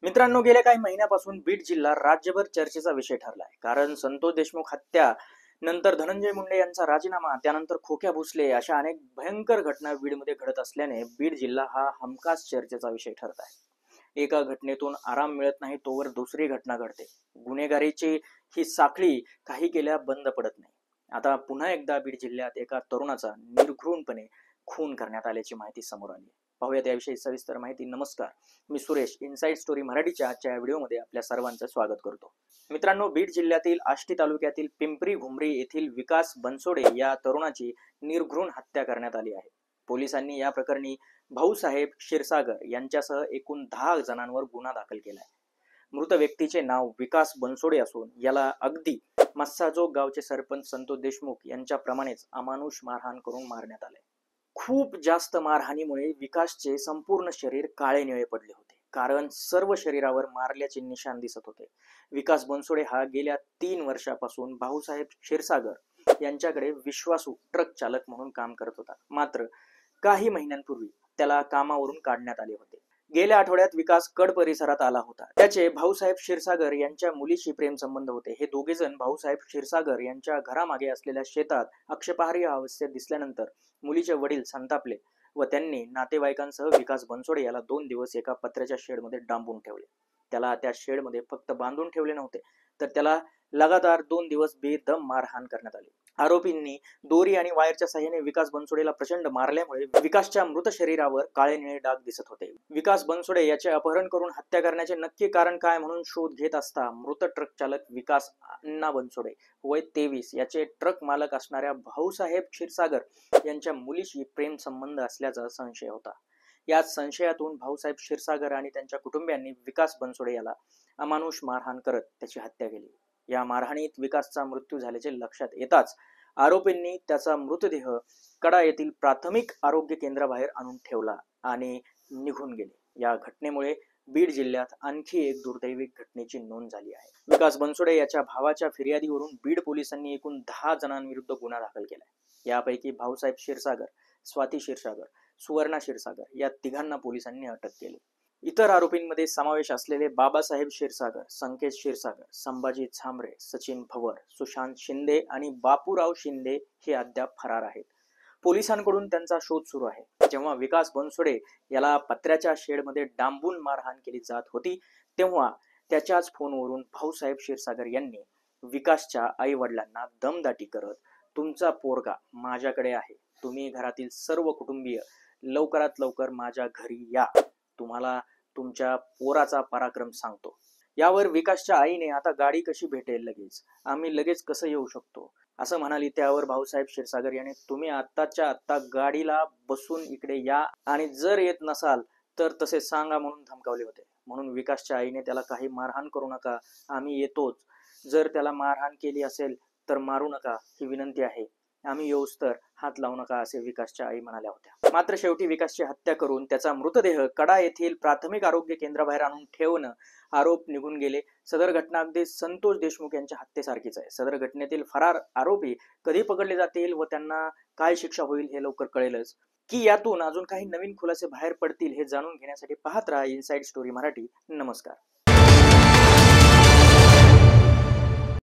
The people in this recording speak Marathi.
मित्रांनो, गेल्या काही महिन्यापासून बीड जिल्हा राज्यभर चर्चेचा विषय ठरलाय. कारण संतोष देशमुख हत्या नंतर धनंजय मुंडे यांचा राजीनामा, त्यानंतर खोक्या भोसले अशा अनेक भयंकर घटना बीडमध्ये घडत असल्याने बीड जिल्हा हा हमखास चर्चेचा विषय ठरत आहे. एका घटनेतून आराम मिळत नाही तोवर दुसरी घटना घडते. गुन्हेगारीची ही साखळी काही केल्या बंद पडत नाही. आता पुन्हा एकदा बीड जिल्ह्यात एका तरुणाचा निर्घृणपणे खून करण्यात आल्याची माहिती समोर आली आहे. पाहूयात याविषयी सविस्तर माहिती. नमस्कार, मी सुरेश. इनसाइड स्टोरी मराठीच्या आजच्या या व्हिडिओमध्ये आपल्या सर्वांचं स्वागत करतो. मित्रांनो, बीड जिल्ह्यातील आष्टी तालुक्यातील पिंपरी घुमरी येथील विकास बनसोडे या तरुणाची निर्घृण हत्या करण्यात आली आहे. पोलिसांनी या प्रकरणी भाऊसाहेब क्षीरसागर यांच्यासह एकूण 10 जणांवर गुन्हा दाखल केला आहे. मृत व्यक्तीचे नाव विकास बनसोडे असून याला अगदी मस्साजोग गावचे सरपंच संतोष देशमुख यांच्याप्रमाणेच अमानुष मारहाण करून मारण्यात आले. खूप जास्त मारहाणीमुळे विकासचे संपूर्ण शरीर काळे निळे पडले होते, कारण सर्व शरीरावर मारल्याचे निशाण दिसत होते. विकास बनसोडे हा गेल्या 3 वर्षापासून भाऊसाहेब क्षीरसागर यांच्याकडे विश्वासू ट्रक चालक म्हणून काम करत होता. मात्र काही महिन्यांपूर्वी त्याला कामावरून काढण्यात आले होते. गेल्या आठवड्यात विकास कड परिसरात आला होता. त्याचे भाऊसाहेब क्षीरसागर यांच्या मुलीशी प्रेम संबंध होते. हे दोघे जण भाऊसाहेब क्षीरसागर यांच्या घरामागे असलेल्या शेतात आक्षेपार्ह अवस्थेत दिसल्यानंतर मुलीचे वडील संतापले व त्यांनी नातेवाईकांसह विकास बनसोडे याला 2 दिवस एका पत्र्याच्या शेडमध्ये डांबून ठेवले. त्याला त्या शेडमध्ये फक्त बांधून ठेवले नव्हते, तर त्याला लगातार 2 दिवस बेदम मारहाण करण्यात आली. आरोपींनी दोरी आणि वायरच्या साहाय्याने विकास बनसोडेला प्रचंड मारल्यामुळे विकासच्या मृत शरीरावर काळे निळे डाग दिसत होते. विकास बनसोडे याचे अपहरण करून हत्या करण्याचे नक्की कारण काय म्हणून शोध घेत असता मृत ट्रक चालक विकास अण्णा बनसोडे वय 23 याचे ट्रक मालक असणाऱ्या भाऊसाहेब क्षीरसागर यांच्या मुलीशी प्रेम संबंध असल्याचा संशय होता. या संशयातून भाऊसाहेब क्षीरसागर आणि त्यांच्या कुटुंबियांनी विकास बनसोडे याला अमानुष मारहाण करत त्याची हत्या केली. या मारहाणीत विकासचा मृत्यू झाल्याचे लक्षात येताच आरोपींनी त्याचा मृतदेह कडा येथील प्राथमिक आरोग्य केंद्राबाहेर आणून ठेवला आणि निघून गेले. या घटनेमुळे बीड जिल्ह्यात आणखी एक दुर्दैवी घटनेची नोंद झाली आहे. विकास बनसोडे याच्या भावाच्या फिर्यादीवरून बीड पोलिसांनी एकूण 10 जणांविरुद्ध गुन्हा दाखल केलाय. यापैकी भाऊसाहेब क्षीरसागर, स्वाती क्षीरसागर, सुवर्णा क्षीरसागर या तिघांना पोलिसांनी अटक केली. इतर आरोपींमध्ये समावेश असलेले बाबासाहेब क्षीरसागर, संकेत क्षीरसागर, संभाजी झांबरे, सचिन भवर, सुशांत शिंदे आणि बापूराव शिंदे हे अद्याप फरार आहेत. पोलिसांकडून त्यांचा शोध सुरू आहे. जेव्हा विकास बनसोडे याला पत्र्याच्या शेडमध्ये डांबून मारहाण केली जात होती, तेव्हा त्याच्याच फोनवरून भाऊसाहेब क्षीरसागर यांनी विकासच्या आई वडिलांना दमदाटी करत, तुमचा पोरगा माझ्याकडे आहे, तुम्ही घरातील सर्व कुटुंबीय लवकरात लवकर माझ्या घरी या, तुम्हाला तुमच्या पोराचा पराक्रम सांगतो. यावर विकासच्या आईने, आता गाडी कशी भेटेल लगेच, आम्ही लगेच कसं येऊ शकतो असं म्हणाली. त्यावर भाऊसाहेब क्षीरसागर याने, तुम्ही आत्ताच्या आत्ता गाडीला बसून इकडे या आणि जर येत नसाल तर तसे सांगा म्हणून धमकावले होते. म्हणून विकासच्या आईने त्याला काही मारहाण करू नका, आम्ही येतोच, जर त्याला मारहाण केली असेल तर मारू नका ही विनंती आहे, आम्ही येऊस तर हात लावू नका असे विकासच्या आई म्हणाल्या होत्या. मात्र शेवटी विकासची हत्या करून त्याचा मृतदेह कडा येथील प्राथमिक आरोग्य केंद्राबाहेर आणून ठेवणं आरोप निघून गेले. सदर घटना अगदी संतोष देशमुख यांच्या हत्येसारखीच आहे. सदर घटनेतील फरार आरोपी कधी पकडले जातील व त्यांना काय शिक्षा होईल हे लवकर कळेलच, की यातून अजून काही नवीन खुलासे बाहेर पडतील हे जाणून घेण्यासाठी पाहत राहा इनसाइड स्टोरी मराठी. नमस्कार.